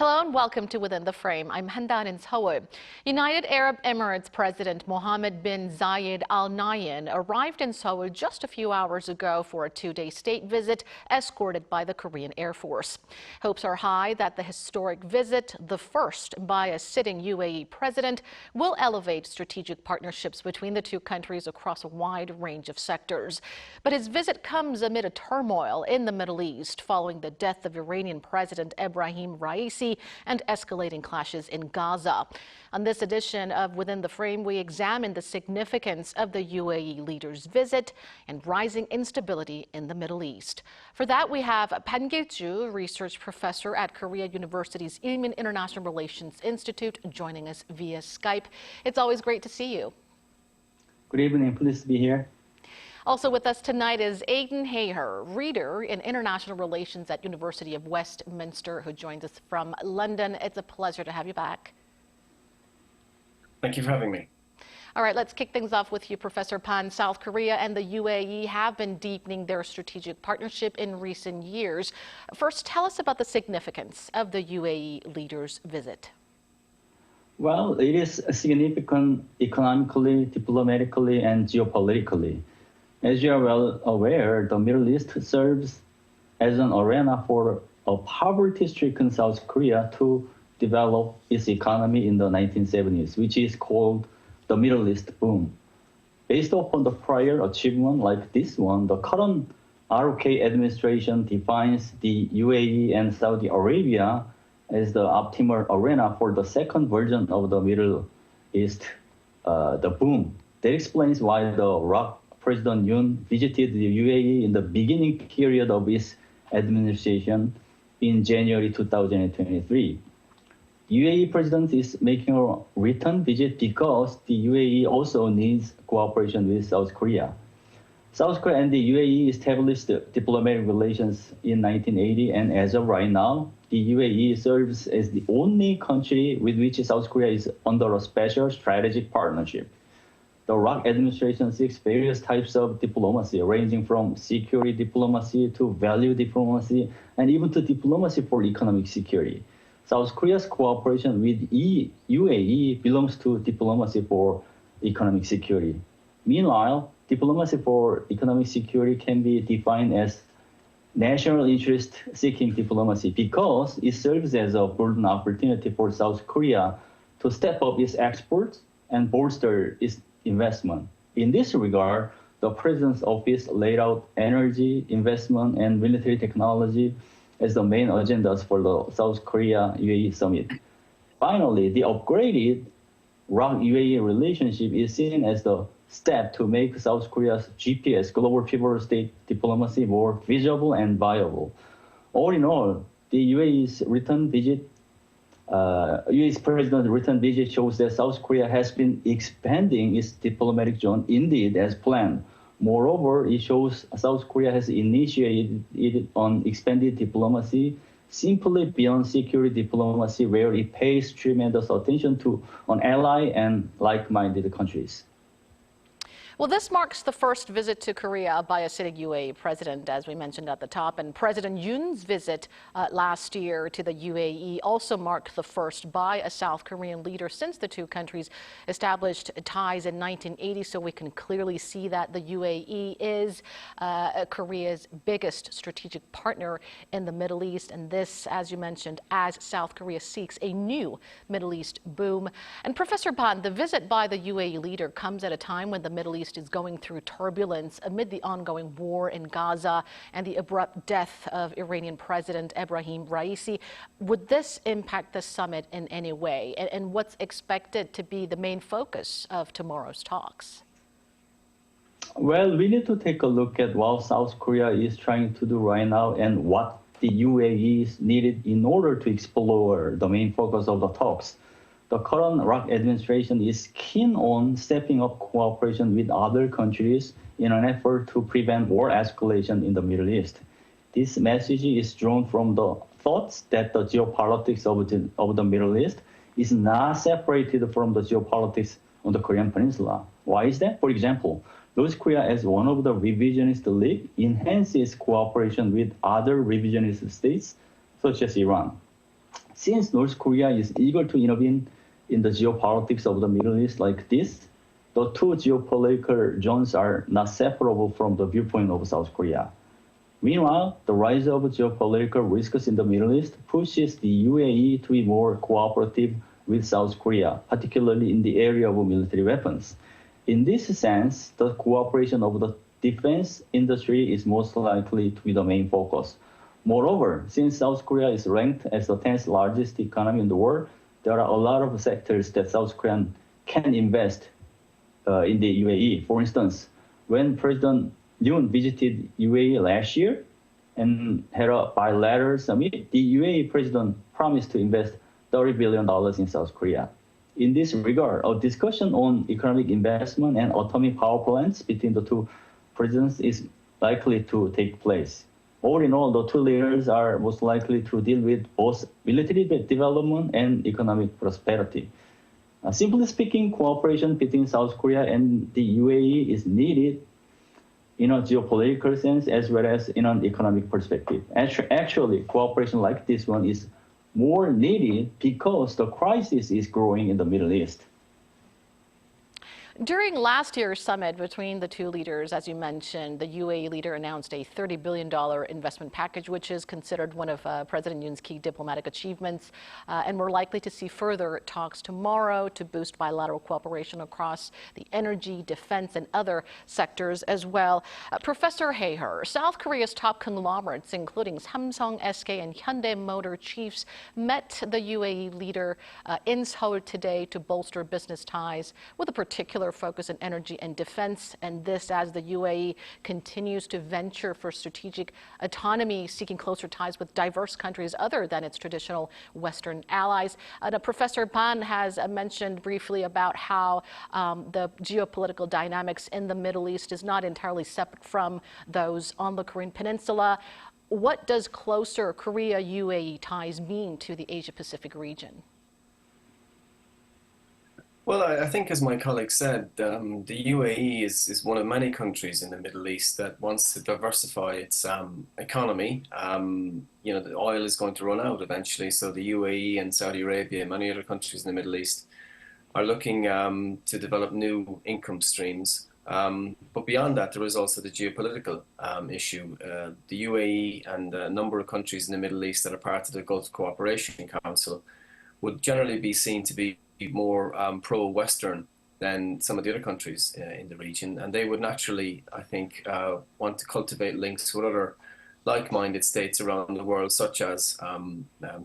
Hello and welcome to Within the Frame. I'm Handan in Seoul. United Arab Emirates President Mohamed bin Zayed Al Nahyan arrived in Seoul just a few hours ago for a two-day state visit, escorted by the Korean Air Force. Hopes are high that the historic visit, the first by a sitting UAE president, will elevate strategic partnerships between the two countries across a wide range of sectors. But his visit comes amid a turmoil in the Middle East following the death of Iranian President Ebrahim Raisi and escalating clashes in Gaza. On this edition of Within the Frame, we examine the significance of the UAE leader's visit and rising instability in the Middle East. For that, we have Ban Kil-Joo, research professor at Korea University's Ilmin International Relations Institute, joining us via Skype. It's always great to see you. Good evening. Pleased to be here. Also with us tonight is Aidan Hayher, reader in international relations at University of Westminster, who joins us from London. It's a pleasure to have you back. Thank you for having me. All right, let's kick things off with you, Professor Pan. South Korea and the UAE have been deepening their strategic partnership in recent years. First, tell us about the significance of the UAE leader's visit. Well, it is significant economically, diplomatically, and geopolitically. As you are well aware, the Middle East serves as an arena for a poverty-stricken South Korea to develop its economy in the 1970s, which is called the Middle East boom. Based upon the prior achievement like this one, the current ROK administration defines the UAE and Saudi Arabia as the optimal arena for the second version of the Middle East, the boom. That explains why the President Yoon visited the UAE in the beginning period of his administration in January 2023. UAE president is making a return visit because the UAE also needs cooperation with South Korea. South Korea and the UAE established diplomatic relations in 1980, and as of right now, the UAE serves as the only country with which South Korea is under a special strategic partnership. The ROK administration seeks various types of diplomacy, ranging from security diplomacy to value diplomacy, and even to diplomacy for economic security. South Korea's cooperation with UAE belongs to diplomacy for economic security. Meanwhile, diplomacy for economic security can be defined as national interest-seeking diplomacy because it serves as a golden opportunity for South Korea to step up its exports and bolster its investment. In this regard, the President's office laid out energy, investment, and military technology as the main agendas for the South Korea-UAE summit. Finally, the upgraded ROK-UAE relationship is seen as the step to make South Korea's GPS, global pivotal state diplomacy, more visible and viable. All in all, the UAE's U.S. President's return visit shows that South Korea has been expanding its diplomatic zone indeed as planned. Moreover, it shows South Korea has initiated on expanded diplomacy simply beyond security diplomacy, where it pays tremendous attention to an ally and like-minded countries. Well, this marks the first visit to Korea by a sitting UAE president, as we mentioned at the top. And President Yoon's visit last year to the UAE also marked the first by a South Korean leader since the two countries established ties in 1980. So we can clearly see that the UAE is Korea's biggest strategic partner in the Middle East. And this, as you mentioned, as South Korea seeks a new Middle East boom. And Professor Ban, the visit by the UAE leader comes at a time when the Middle East is going through turbulence amid the ongoing war in Gaza and the abrupt death of Iranian President Ebrahim Raisi. Would this impact the summit in any way? And what's expected to be the main focus of tomorrow's talks? Well, we need to take a look at what South Korea is trying to do right now and what the UAE is needed in order to explore the main focus of the talks. The current ROK administration is keen on stepping up cooperation with other countries in an effort to prevent war escalation in the Middle East. This message is drawn from the thoughts that the geopolitics of the Middle East is not separated from the geopolitics on the Korean Peninsula. Why is that? For example, North Korea, as one of the revisionist league, enhances cooperation with other revisionist states, such as Iran. since North Korea is eager to intervene in the geopolitics of the Middle East like this, the two geopolitical zones are not separable from the viewpoint of South Korea. Meanwhile, the rise of geopolitical risks in the Middle East pushes the UAE to be more cooperative with South Korea, particularly in the area of military weapons. In this sense, the cooperation of the defense industry is most likely to be the main focus. Moreover, since South Korea is ranked as the 10th largest economy in the world, there are a lot of sectors that South Korea can invest in the UAE. For instance, when President Da-eun visited UAE last year and had a bilateral summit, the UAE president promised to invest $30 billion in South Korea. In this regard, a discussion on economic investment and atomic power plants between the two presidents is likely to take place. All in all, the two leaders are most likely to deal with both military development and economic prosperity. Simply speaking, cooperation between South Korea and the UAE is needed in a geopolitical sense as well as in an economic perspective. Actually, cooperation like this one is more needed because the crisis is growing in the Middle East. During last year's summit between the two leaders, as you mentioned, the UAE leader announced a $30 billion investment package, which is considered one of President Yoon's key diplomatic achievements. And we're likely to see further talks tomorrow to boost bilateral cooperation across the energy, defense, and other sectors as well. Professor Haeher, South Korea's top conglomerates, including Samsung, SK, and Hyundai Motor chiefs, met the UAE leader in Seoul today to bolster business ties with a particular focus on energy and defense, and this as the UAE continues to venture for strategic autonomy, seeking closer ties with diverse countries other than its traditional Western allies. Professor Ban has mentioned briefly about how the geopolitical dynamics in the Middle East is not entirely separate from those on the Korean Peninsula. What does closer Korea-UAE ties mean to the Asia-Pacific region? Well, I think, as my colleague said, the UAE is one of many countries in the Middle East that wants to diversify its economy. You know, the oil is going to run out eventually, so the UAE and Saudi Arabia and many other countries in the Middle East are looking to develop new income streams. But beyond that, there is also the geopolitical issue. The UAE and a number of countries in the Middle East that are part of the Gulf Cooperation Council would generally be seen to be more pro-Western than some of the other countries in the region. And they would naturally, I think, want to cultivate links with other like-minded states around the world, such as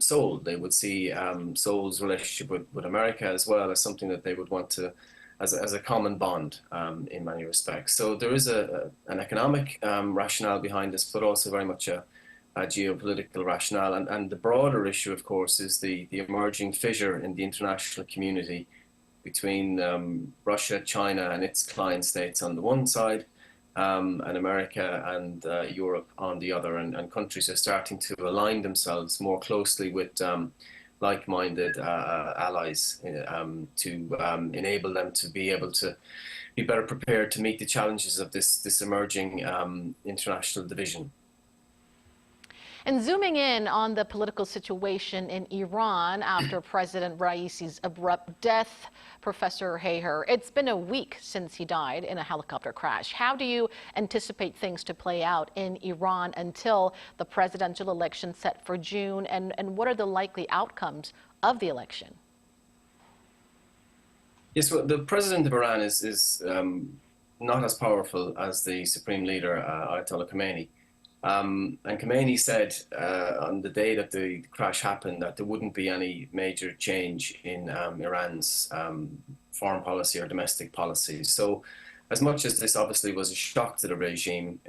Seoul. They would see Seoul's relationship with America as well as something that they would want to, as a common bond in many respects. So there is an economic rationale behind this, but also very much a geopolitical rationale. And the broader issue, of course, is the emerging fissure in the international community between Russia, China, and its client states on the one side, and America and Europe on the other. And countries are starting to align themselves more closely with like-minded allies to enable them to be able to be better prepared to meet the challenges of this emerging international division. And zooming in on the political situation in Iran after President Raisi's abrupt death, Professor Haeher, it's been a week since he died in a helicopter crash. How do you anticipate things to play out in Iran until the presidential election set for June? And what are the likely outcomes of the election? Yes, well, the president of Iran is not as powerful as the supreme leader, Ayatollah Khomeini. And Khomeini said on the day that the crash happened that there wouldn't be any major change in Iran's foreign policy or domestic policy. So as much as this obviously was a shock to the regime,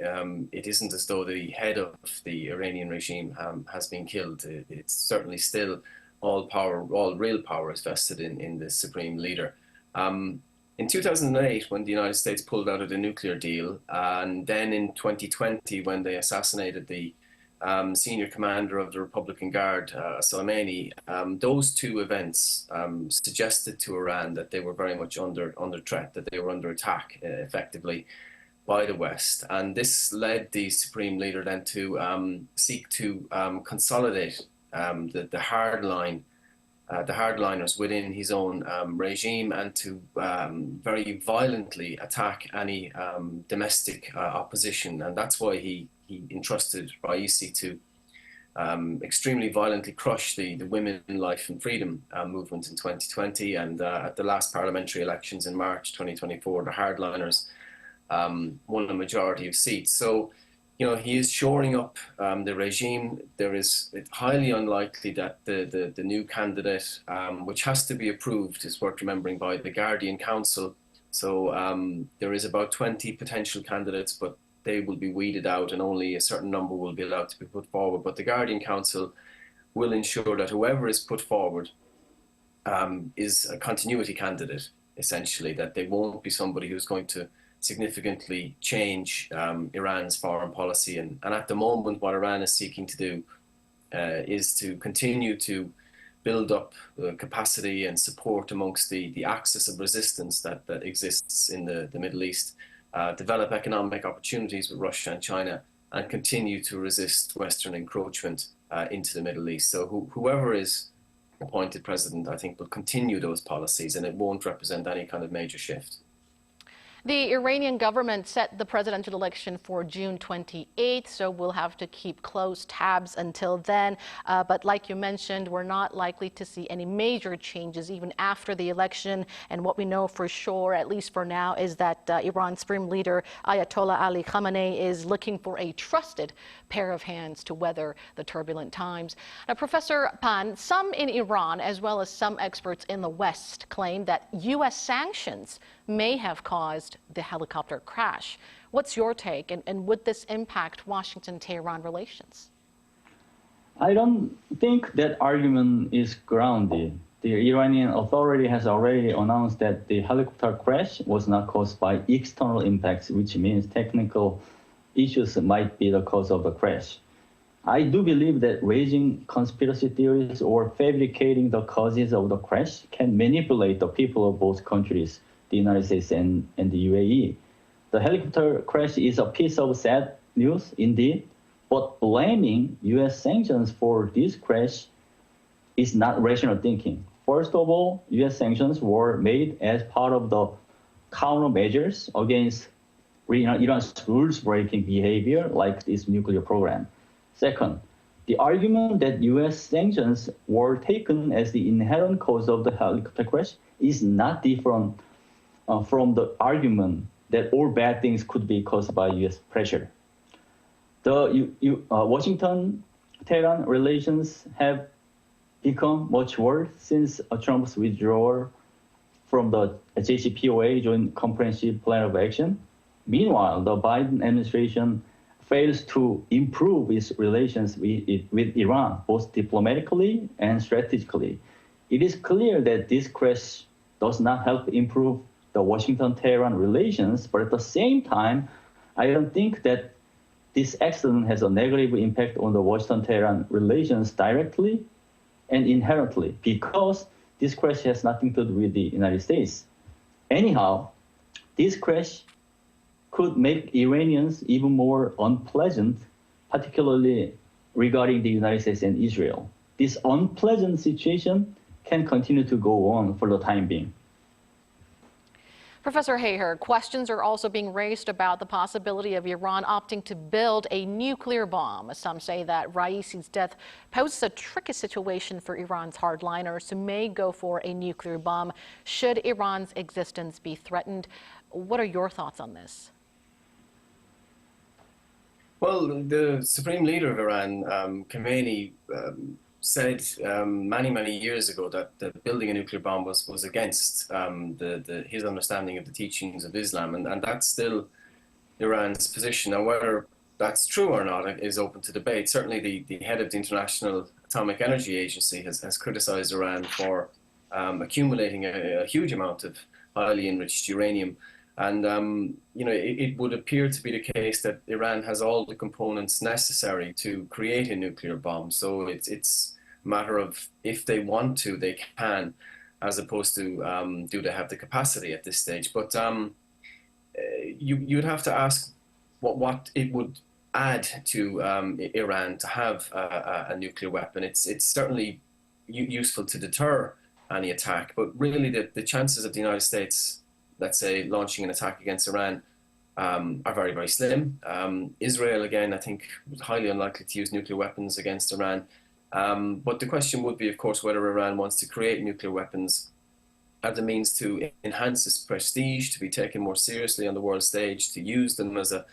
it isn't as though the head of the Iranian regime has been killed. It's certainly still all real power is vested in the supreme leader. In 2008, when the United States pulled out of the nuclear deal, and then in 2020, when they assassinated the senior commander of the Republican Guard, Soleimani, those two events suggested to Iran that they were very much under threat, that they were under attack, effectively, by the West. And this led the supreme leader then to seek to consolidate the hardliners within his own regime, and to very violently attack any domestic opposition. And that's why he entrusted Raisi to extremely violently crush the Women, Life and Freedom movement in 2020. And at the last parliamentary elections in March 2024, the hardliners won a majority of seats. So, he is shoring up the regime. It's highly unlikely that the new candidate, which has to be approved, is worth remembering, by the Guardian Council. So there is about 20 potential candidates, but they will be weeded out and only a certain number will be allowed to be put forward. But the Guardian Council will ensure that whoever is put forward is a continuity candidate, essentially, that they won't be somebody who's going to significantly change Iran's foreign policy. And at the moment, what Iran is seeking to do is to continue to build up capacity and support amongst the axis of resistance that exists in the Middle East, develop economic opportunities with Russia and China, and continue to resist Western encroachment into the Middle East. So whoever is appointed president, I think, will continue those policies, and it won't represent any kind of major shift. The Iranian government set the presidential election for June 28th, so we'll have to keep close tabs until then. But like you mentioned, we're not likely to see any major changes even after the election. And what we know for sure, at least for now, is that Iran's supreme leader Ayatollah Ali Khamenei is looking for a trusted pair of hands to weather the turbulent times. Now, Professor Pan, some in Iran, as well as some experts in the West, claim that U.S. sanctions may have caused the helicopter crash. What's your take, and would this impact Washington-Tehran relations? I don't think that argument is grounded. The Iranian authority has already announced that the helicopter crash was not caused by external impacts, which means technical issues might be the cause of the crash. I do believe that raising conspiracy theories or fabricating the causes of the crash can manipulate the people of both countries, the United States and the UAE. The helicopter crash is a piece of sad news indeed, but blaming U.S. sanctions for this crash is not rational thinking. First of all, U.S. sanctions were made as part of the countermeasures against Iran's rules-breaking behavior like this nuclear program. Second, the argument that U.S. sanctions were taken as the inherent cause of the helicopter crash is not different from the argument that all bad things could be caused by U.S. pressure. The Washington-Tehran relations have become much worse since Trump's withdrawal from the JCPOA, Joint Comprehensive Plan of Action. Meanwhile, the Biden administration fails to improve its relations with Iran, both diplomatically and strategically. It is clear that this crash does not help improve the Washington-Tehran relations, but at the same time, I don't think that this accident has a negative impact on the Washington-Tehran relations directly and inherently, because this crash has nothing to do with the United States. Anyhow, this crash could make Iranians even more unpleasant, particularly regarding the United States and Israel. This unpleasant situation can continue to go on for the time being. Professor Heightened, questions are also being raised about the possibility of Iran opting to build a nuclear bomb. Some say that Raisi's death poses a tricky situation for Iran's hardliners who may go for a nuclear bomb should Iran's existence be threatened. What are your thoughts on this? Well, the supreme leader of Iran, Khamenei, said many years ago that building a nuclear bomb was against his understanding of the teachings of Islam, and that's still Iran's position. Now, whether that's true or not is open to debate. Certainly, the head of the International Atomic Energy Agency has criticized Iran for accumulating a huge amount of highly enriched uranium. And, it would appear to be the case that Iran has all the components necessary to create a nuclear bomb. So it's a matter of if they want to, they can, as opposed to do they have the capacity at this stage. But you'd have to ask what it would add to Iran to have a nuclear weapon. It's certainly useful to deter any attack, but really the chances of the United States, let's say, launching an attack against Iran are very, very slim. Israel, again, I think, was highly unlikely to use nuclear weapons against Iran. But the question would be, of course, whether Iran wants to create nuclear weapons as a means to enhance its prestige, to be taken more seriously on the world stage, to use them as a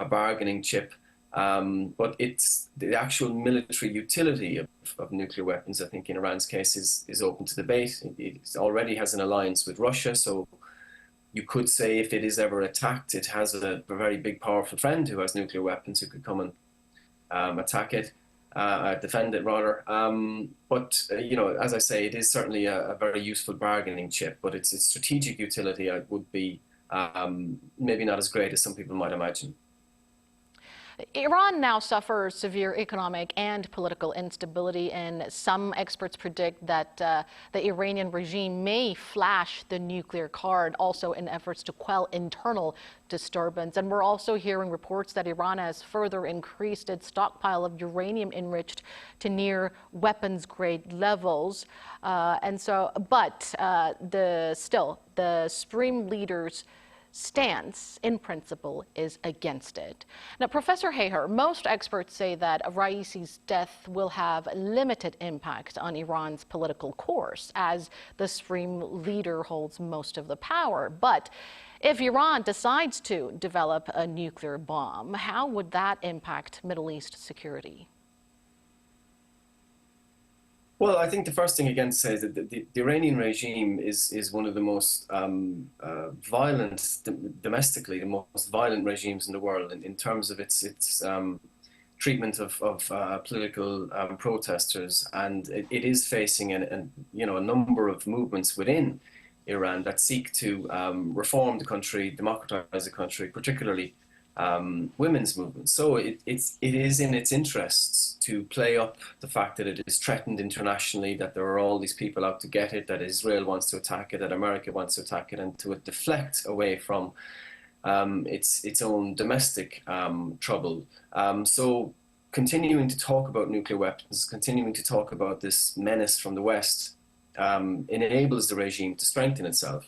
bargaining chip. But it's the actual military utility of nuclear weapons, I think, in Iran's case, is open to debate. It already has an alliance with Russia, so you could say if it is ever attacked, it has a very big, powerful friend who has nuclear weapons who could come and attack it. Defend it rather. But you know, as I say, it is certainly a very useful bargaining chip, but its strategic utility would be maybe not as great as some people might imagine. Iran now suffers severe economic and political instability, and some experts predict that the Iranian regime may flash the nuclear card, also in efforts to quell internal disturbance. And we're also hearing reports that Iran has further increased its stockpile of uranium enriched to near weapons-grade levels. But the Supreme leaders' stance, in principle, is against it. Now, Professor Heightened, most experts say that Raisi's death will have limited impact on Iran's political course, as the supreme leader holds most of the power. But if Iran decides to develop a nuclear bomb, how would that impact Middle East security? Well, I think the first thing again to say is that the Iranian regime is one of the most violent, domestically, the most violent regimes in the world in terms of its treatment of political protesters, and it is facing a number of movements within Iran that seek to reform the country, democratize the country, particularly women's movements. So it is in its interests to play up the fact that it is threatened internationally, that there are all these people out to get it, that Israel wants to attack it, that America wants to attack it, and to deflect away from its own domestic trouble. So continuing to talk about nuclear weapons, continuing to talk about this menace from the West, enables the regime to strengthen itself.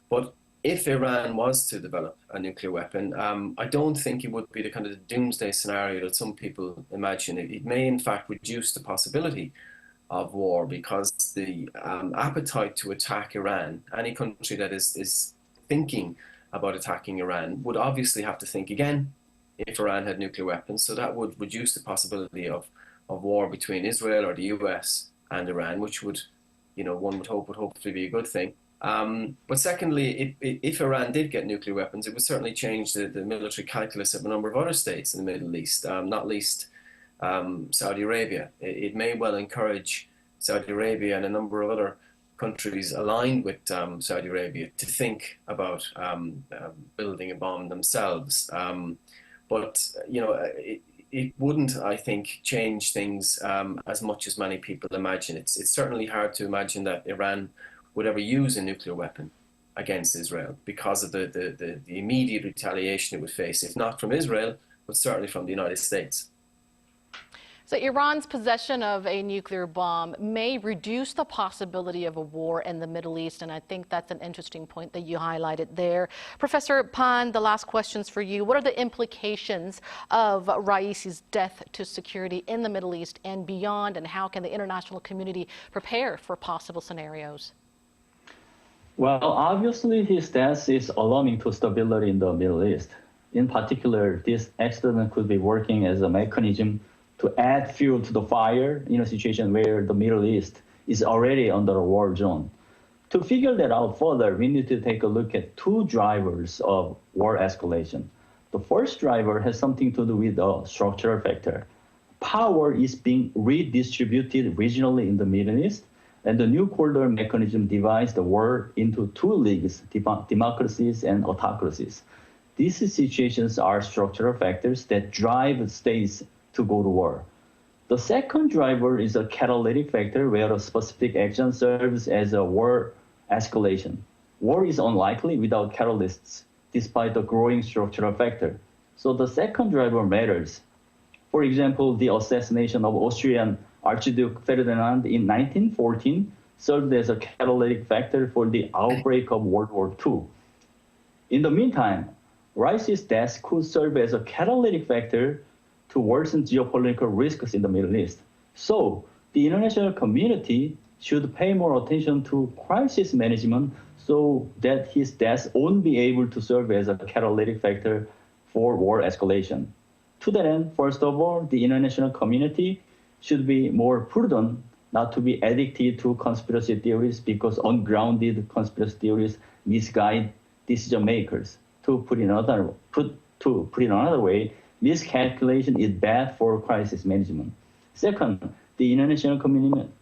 But if Iran was to develop a nuclear weapon, I don't think it would be the kind of doomsday scenario that some people imagine. It may, in fact, reduce the possibility of war, because the appetite to attack Iran, any country that is thinking about attacking Iran, would obviously have to think again if Iran had nuclear weapons. So that would reduce the possibility of war between Israel or the US and Iran, which would, one would hope would hopefully be a good thing. But secondly, if Iran did get nuclear weapons, it would certainly change the military calculus of a number of other states in the Middle East, not least Saudi Arabia. It may well encourage Saudi Arabia and a number of other countries aligned with Saudi Arabia to think about building a bomb themselves. But it wouldn't, I think, change things as much as many people imagine. It's certainly hard to imagine that Iran would ever use a nuclear weapon against Israel because of the immediate retaliation it would face, if not from Israel, but certainly from the United States. So Iran's possession of a nuclear bomb may reduce the possibility of a war in the Middle East, and I think that's an interesting point that you highlighted there. Professor Pan, the last question's for you. What are the implications of Raisi's death to security in the Middle East and beyond, and how can the international community prepare for possible scenarios? Well, obviously, his death is alarming to stability in the Middle East. In particular, this accident could be working as a mechanism to add fuel to the fire in a situation where the Middle East is already under a war zone. To figure that out further, we need to take a look at two drivers of war escalation. The first driver has something to do with the structural factor. Power is being redistributed regionally in the Middle East, and the new corridor mechanism divides the war into two leagues, democracies and autocracies. These situations are structural factors that drive states to go to war. The second driver is a catalytic factor, where a specific action serves as a war escalation. War is unlikely without catalysts, despite the growing structural factor. So the second driver matters. For example, the assassination of Austrian Archduke Ferdinand in 1914 served as a catalytic factor for the outbreak of World War II. In the meantime, Raisi's death could serve as a catalytic factor to worsen geopolitical risks in the Middle East. So the international community should pay more attention to crisis management so that his death won't be able to serve as a catalytic factor for war escalation. To that end, first of all, the international community should be more prudent not to be addicted to conspiracy theories because ungrounded conspiracy theories misguide decision makers. To put it another way, miscalculation is bad for crisis management. Second, the international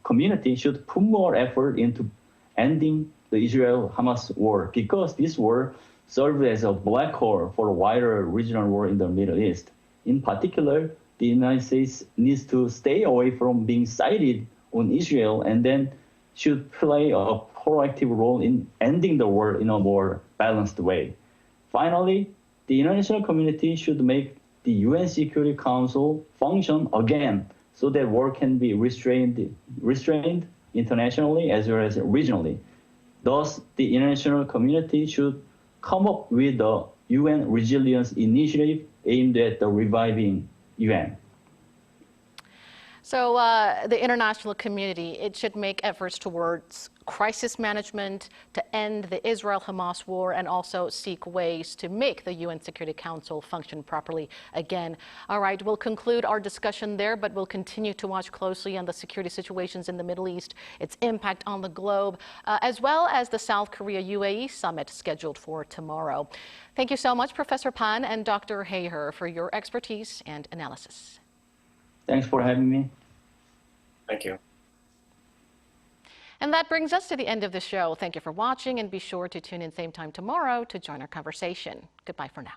community should put more effort into ending the Israel-Hamas war because this war served as a black hole for a wider regional war in the Middle East. In particular, the United States needs to stay away from being sided on Israel and then should play a proactive role in ending the war in a more balanced way. Finally, the international community should make the UN Security Council function again so that war can be restrained internationally as well as regionally. Thus, the international community should come up with the UN Resilience Initiative aimed at the reviving UN. So the international community, it should make efforts towards crisis management to end the Israel-Hamas war and also seek ways to make the UN Security Council function properly again. All right, we'll conclude our discussion there, but we'll continue to watch closely on the security situations in the Middle East, its impact on the globe, as well as the South Korea-UAE summit scheduled for tomorrow. Thank you so much, Professor Pan and Dr. Hayher, for your expertise and analysis. Thanks for having me. Thank you. And that brings us to the end of the show. Thank you for watching, and be sure to tune in same time tomorrow to join our conversation. Goodbye for now.